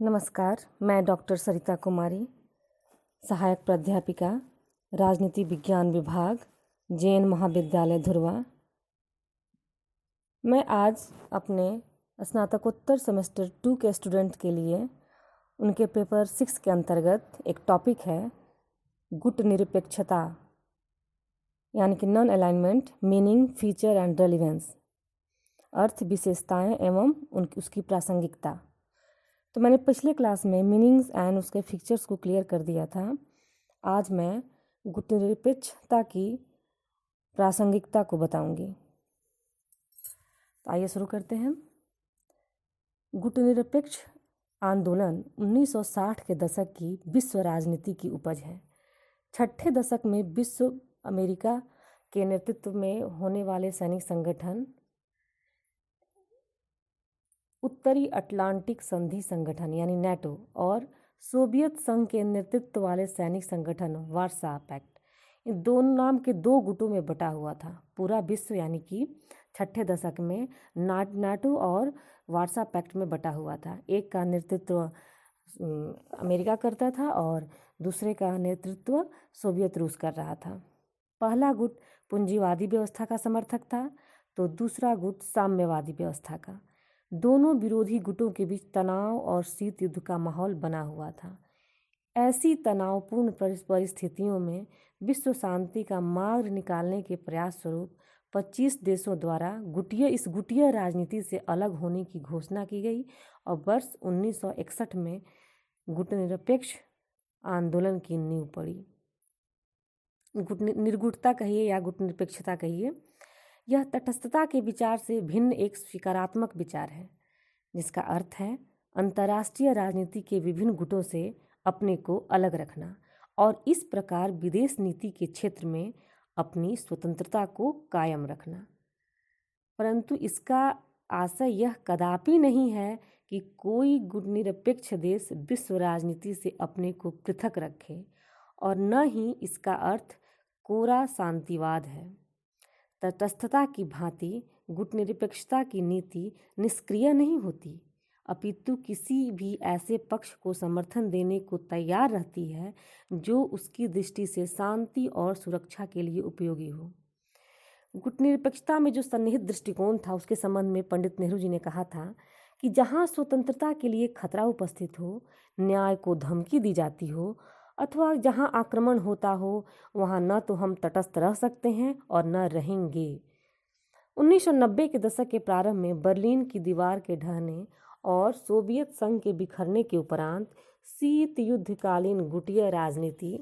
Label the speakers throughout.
Speaker 1: नमस्कार, मैं डॉक्टर सरिता कुमारी, सहायक प्राध्यापिका, राजनीति विज्ञान विभाग, जैन महाविद्यालय धुरवा। मैं आज अपने स्नातकोत्तर सेमेस्टर 2 के स्टूडेंट के लिए उनके पेपर 6 के अंतर्गत एक टॉपिक है गुट निरपेक्षता, यानी कि non alignment, meaning, feature and relevance, अर्थ, विशेषताएं एवं उसकी प्रासंगिकता। तो मैंने पिछले क्लास में मीनिंग्स एंड उसके फीचर्स को क्लियर कर दिया था। आज मैं गुट निरपेक्षता की प्रासंगिकता को बताऊंगी। तो आइए शुरू करते हैं। गुट निरपेक्ष आंदोलन 1960 के दशक की विश्व राजनीति की उपज है। छठे दशक में विश्व अमेरिका के नेतृत्व में होने वाले सैनिक संगठन, उत्तरी अटलांटिक संधि संगठन यानी नेटो और सोवियत संघ के नेतृत्व वाले सैनिक संगठन वार्सा पैक्ट, इन दोनों नाम के दो गुटों में बटा हुआ था। पूरा विश्व यानी कि छठे दशक में नाटो और वार्सा पैक्ट में बटा हुआ था। एक का नेतृत्व अमेरिका करता था और दूसरे का नेतृत्व सोवियत रूस कर रहा था। पहला गुट पूंजीवादी व्यवस्था का समर्थक था तो दूसरा गुट साम्यवादी व्यवस्था का। दोनों विरोधी गुटों के बीच तनाव और शीत युद्ध का माहौल बना हुआ था। ऐसी तनावपूर्ण परिस्थितियों में विश्व शांति का मार्ग निकालने के प्रयास स्वरूप 25 देशों द्वारा इस गुटीय राजनीति से अलग होने की घोषणा की गई और वर्ष 1961 में गुट निरपेक्ष आंदोलन की नींव पड़ी। निर्गुटता कहिए या गुट निरपेक्षता कहिए, यह तटस्थता के विचार से भिन्न एक स्वीकारात्मक विचार है, जिसका अर्थ है अंतर्राष्ट्रीय राजनीति के विभिन्न गुटों से अपने को अलग रखना और इस प्रकार विदेश नीति के क्षेत्र में अपनी स्वतंत्रता को कायम रखना। परंतु इसका आशय यह कदापि नहीं है कि कोई गुट निरपेक्ष देश विश्व राजनीति से अपने को पृथक रखे, और न ही इसका अर्थ कोरा शांतिवाद है। तटस्थता की भांति गुट निरपेक्षता की नीति निष्क्रिय नहीं होती, अपितु किसी भी ऐसे पक्ष को समर्थन देने को तैयार रहती है जो उसकी दृष्टि से शांति और सुरक्षा के लिए उपयोगी हो। गुट निरपेक्षता में जो सन्निहित दृष्टिकोण था, उसके संबंध में पंडित नेहरू जी ने कहा था कि जहाँ स्वतंत्रता के लिए खतरा उपस्थित हो, न्याय को धमकी दी जाती हो अथवा जहाँ आक्रमण होता हो, वहाँ न तो हम तटस्थ रह सकते हैं और न रहेंगे। 1990 के दशक के प्रारंभ में बर्लिन की दीवार के ढहने और सोवियत संघ के बिखरने के उपरांत शीत युद्धकालीन गुटीय राजनीति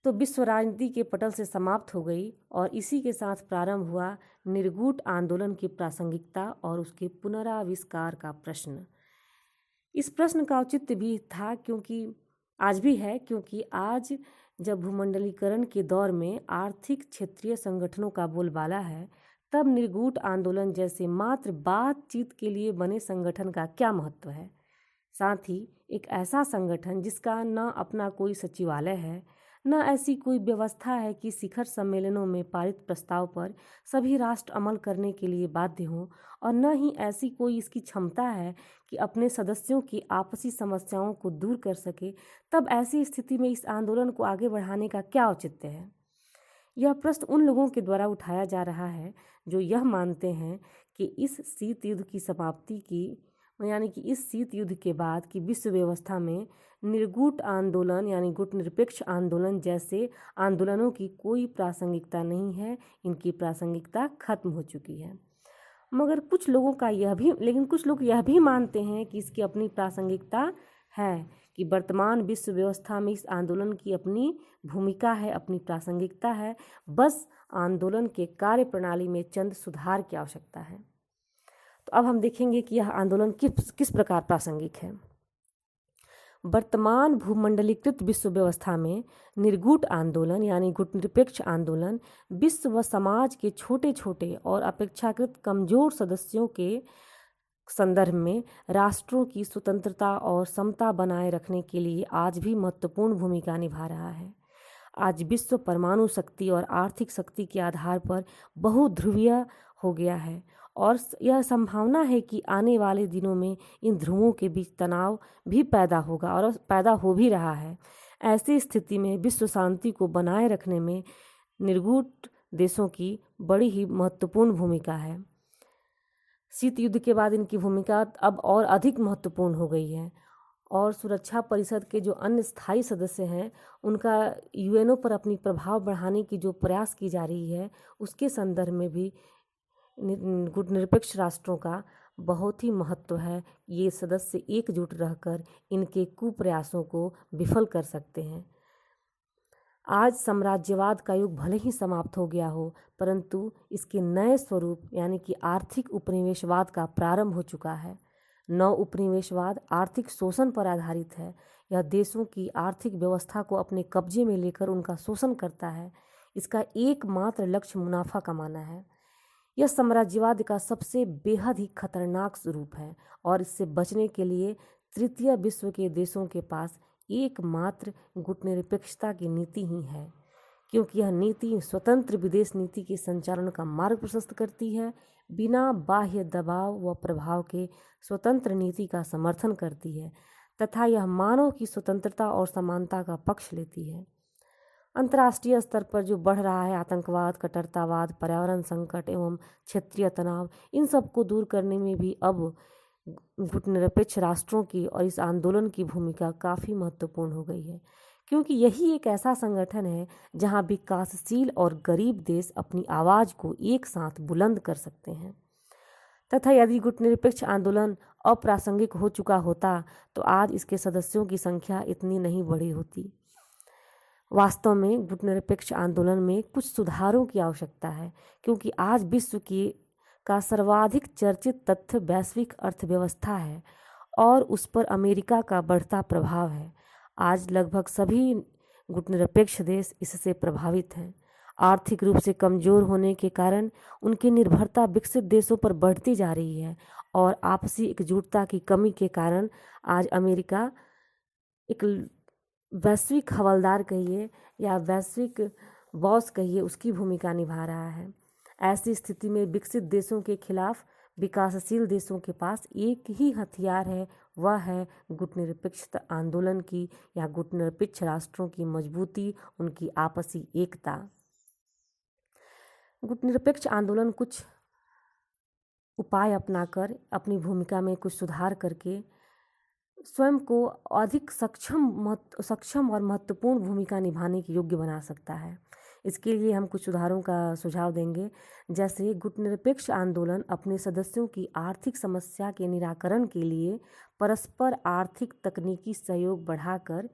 Speaker 1: तो विश्व राजनीति के पटल से समाप्त हो गई और इसी के साथ प्रारंभ हुआ निर्गुट आंदोलन की प्रासंगिकता और उसके पुनराविष्कार का प्रश्न। इस प्रश्न का औचित्य भी था क्योंकि आज भी है, क्योंकि आज जब भूमंडलीकरण के दौर में आर्थिक क्षेत्रीय संगठनों का बोलबाला है, तब निर्गुट आंदोलन जैसे मात्र बातचीत के लिए बने संगठन का क्या महत्व है। साथ ही एक ऐसा संगठन जिसका न अपना कोई सचिवालय है, न ऐसी कोई व्यवस्था है कि शिखर सम्मेलनों में पारित प्रस्ताव पर सभी राष्ट्र अमल करने के लिए बाध्य हों, और न ही ऐसी कोई इसकी क्षमता है कि अपने सदस्यों की आपसी समस्याओं को दूर कर सके, तब ऐसी स्थिति में इस आंदोलन को आगे बढ़ाने का क्या औचित्य है। यह प्रश्न उन लोगों के द्वारा उठाया जा रहा है जो यह मानते हैं कि इस शीत युद्ध की समाप्ति की, यानी कि इस शीत युद्ध के बाद की विश्व व्यवस्था में निर्गुट आंदोलन यानी गुट निरपेक्ष आंदोलन जैसे आंदोलनों की कोई प्रासंगिकता नहीं है, इनकी प्रासंगिकता खत्म हो चुकी है। मगर कुछ लोग यह भी मानते हैं कि इसकी अपनी प्रासंगिकता है, कि वर्तमान विश्व व्यवस्था में इस आंदोलन की अपनी भूमिका है, अपनी प्रासंगिकता है, बस आंदोलन के कार्य प्रणाली में चंद सुधार की आवश्यकता है। तो अब हम देखेंगे कि यह आंदोलन किस प्रकार प्रासंगिक है। वर्तमान भूमंडलीकृत विश्व व्यवस्था में निर्गुट आंदोलन यानी गुट निरपेक्ष आंदोलन विश्व व समाज के छोटे छोटे और अपेक्षाकृत कमजोर सदस्यों के संदर्भ में राष्ट्रों की स्वतंत्रता और समता बनाए रखने के लिए आज भी महत्वपूर्ण भूमिका निभा रहा है। आज विश्व परमाणु शक्ति और आर्थिक शक्ति के आधार पर बहुध्रुवीय हो गया है और यह संभावना है कि आने वाले दिनों में इन ध्रुवों के बीच तनाव भी पैदा होगा और पैदा हो भी रहा है। ऐसी स्थिति में विश्व शांति को बनाए रखने में निर्गुट देशों की बड़ी ही महत्वपूर्ण भूमिका है। शीत युद्ध के बाद इनकी भूमिका अब और अधिक महत्वपूर्ण हो गई है और सुरक्षा परिषद के जो अन्य स्थायी सदस्य हैं उनका यूएनओ पर अपनी प्रभाव बढ़ाने की जो प्रयास की जा रही है उसके संदर्भ में भी गुटनिरपेक्ष राष्ट्रों का बहुत ही महत्व है। ये सदस्य एकजुट रहकर इनके कुप्रयासों को विफल कर सकते हैं। आज साम्राज्यवाद का युग भले ही समाप्त हो गया हो, परंतु इसके नए स्वरूप यानी कि आर्थिक उपनिवेशवाद का प्रारंभ हो चुका है। नव उपनिवेशवाद आर्थिक शोषण पर आधारित है। यह देशों की आर्थिक व्यवस्था को अपने कब्जे में लेकर उनका शोषण करता है। इसका एकमात्र लक्ष्य मुनाफा कमाना है। यह साम्राज्यवाद का सबसे बेहद ही खतरनाक स्वरूप है और इससे बचने के लिए तृतीय विश्व के देशों के पास एकमात्र गुटनिरपेक्षता की नीति ही है, क्योंकि यह नीति स्वतंत्र विदेश नीति के संचालन का मार्ग प्रशस्त करती है, बिना बाह्य दबाव व प्रभाव के स्वतंत्र नीति का समर्थन करती है तथा यह मानव की स्वतंत्रता और समानता का पक्ष लेती है। अंतर्राष्ट्रीय स्तर पर जो बढ़ रहा है आतंकवाद, कट्टरतावाद, पर्यावरण संकट एवं क्षेत्रीय तनाव, इन सब को दूर करने में भी अब गुटनिरपेक्ष राष्ट्रों की और इस आंदोलन की भूमिका काफ़ी महत्वपूर्ण हो गई है, क्योंकि यही एक ऐसा संगठन है जहां विकासशील और गरीब देश अपनी आवाज़ को एक साथ बुलंद कर सकते हैं। तथा यदि गुटनिरपेक्ष आंदोलन अप्रासंगिक हो चुका होता तो आज इसके सदस्यों की संख्या इतनी नहीं बढ़ी होती। वास्तव में गुटनिरपेक्ष आंदोलन में कुछ सुधारों की आवश्यकता है, क्योंकि आज विश्व का सर्वाधिक चर्चित तथ्य वैश्विक अर्थव्यवस्था है और उस पर अमेरिका का बढ़ता प्रभाव है। आज लगभग सभी गुटनिरपेक्ष देश इससे प्रभावित हैं। आर्थिक रूप से कमज़ोर होने के कारण उनकी निर्भरता विकसित देशों पर बढ़ती जा रही है और आपसी एकजुटता की कमी के कारण आज अमेरिका एक वैश्विक हवलदार कहिए या वैश्विक बॉस कहिए, उसकी भूमिका निभा रहा है। ऐसी स्थिति में विकसित देशों के खिलाफ विकासशील देशों के पास एक ही हथियार है, वह है गुटनिरपेक्ष आंदोलन की या गुटनिरपेक्ष राष्ट्रों की मजबूती, उनकी आपसी एकता। गुटनिरपेक्ष आंदोलन कुछ उपाय अपनाकर अपनी भूमिका में कुछ सुधार करके स्वयं को अधिक सक्षम और महत्वपूर्ण भूमिका निभाने के योग्य बना सकता है। इसके लिए हम कुछ सुधारों का सुझाव देंगे, जैसे गुटनिरपेक्ष आंदोलन अपने सदस्यों की आर्थिक समस्या के निराकरण के लिए परस्पर आर्थिक तकनीकी सहयोग बढ़ाकर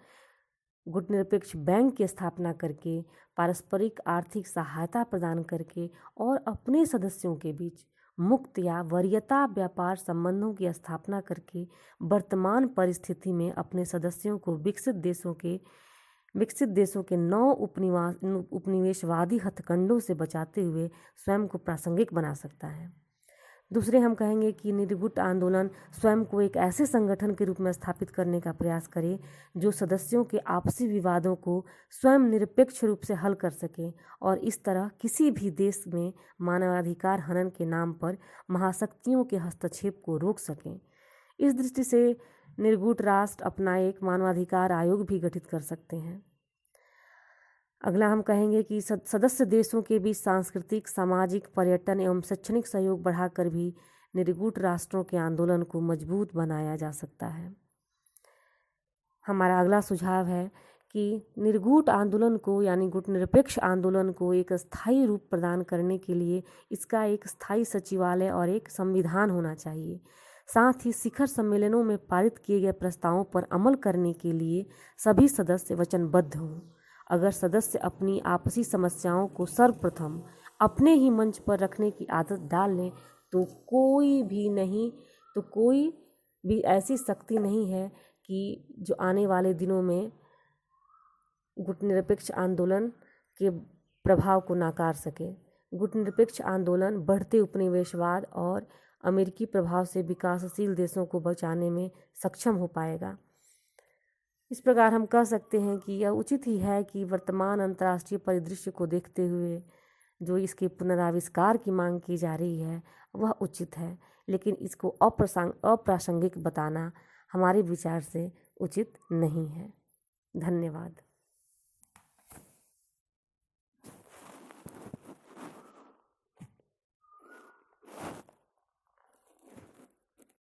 Speaker 1: गुटनिरपेक्ष बैंक की स्थापना करके, पारस्परिक आर्थिक सहायता प्रदान करके और अपने सदस्यों के बीच मुक्त या वरीयता व्यापार संबंधों की स्थापना करके वर्तमान परिस्थिति में अपने सदस्यों को विकसित देशों के नौ उपनिवेशवादी हथकंडों से बचाते हुए स्वयं को प्रासंगिक बना सकता है। दूसरे हम कहेंगे कि निर्गुट आंदोलन स्वयं को एक ऐसे संगठन के रूप में स्थापित करने का प्रयास करे जो सदस्यों के आपसी विवादों को स्वयं निरपेक्ष रूप से हल कर सके और इस तरह किसी भी देश में मानवाधिकार हनन के नाम पर महाशक्तियों के हस्तक्षेप को रोक सकें। इस दृष्टि से निर्गुट राष्ट्र अपना एक मानवाधिकार आयोग भी गठित कर सकते हैं। अगला हम कहेंगे कि सदस्य देशों के बीच सांस्कृतिक, सामाजिक, पर्यटन एवं शैक्षणिक सहयोग बढ़ाकर भी निर्गुट राष्ट्रों के आंदोलन को मजबूत बनाया जा सकता है। हमारा अगला सुझाव है कि निर्गुट आंदोलन को यानी गुटनिरपेक्ष आंदोलन को एक स्थायी रूप प्रदान करने के लिए इसका एक स्थायी सचिवालय और एक संविधान होना चाहिए। साथ ही शिखर सम्मेलनों में पारित किए गए प्रस्तावों पर अमल करने के लिए सभी सदस्य वचनबद्ध हों। अगर सदस्य अपनी आपसी समस्याओं को सर्वप्रथम अपने ही मंच पर रखने की आदत डाल लें तो कोई भी ऐसी शक्ति नहीं है कि जो आने वाले दिनों में गुटनिरपेक्ष आंदोलन के प्रभाव को नाकार सके। गुटनिरपेक्ष आंदोलन बढ़ते उपनिवेशवाद और अमेरिकी प्रभाव से विकासशील देशों को बचाने में सक्षम हो पाएगा। इस प्रकार हम कह सकते हैं कि यह उचित ही है कि वर्तमान अंतर्राष्ट्रीय परिदृश्य को देखते हुए जो इसके पुनराविष्कार की मांग की जा रही है वह उचित है, लेकिन इसको अप्रासंगिक बताना हमारे विचार से उचित नहीं है। धन्यवाद।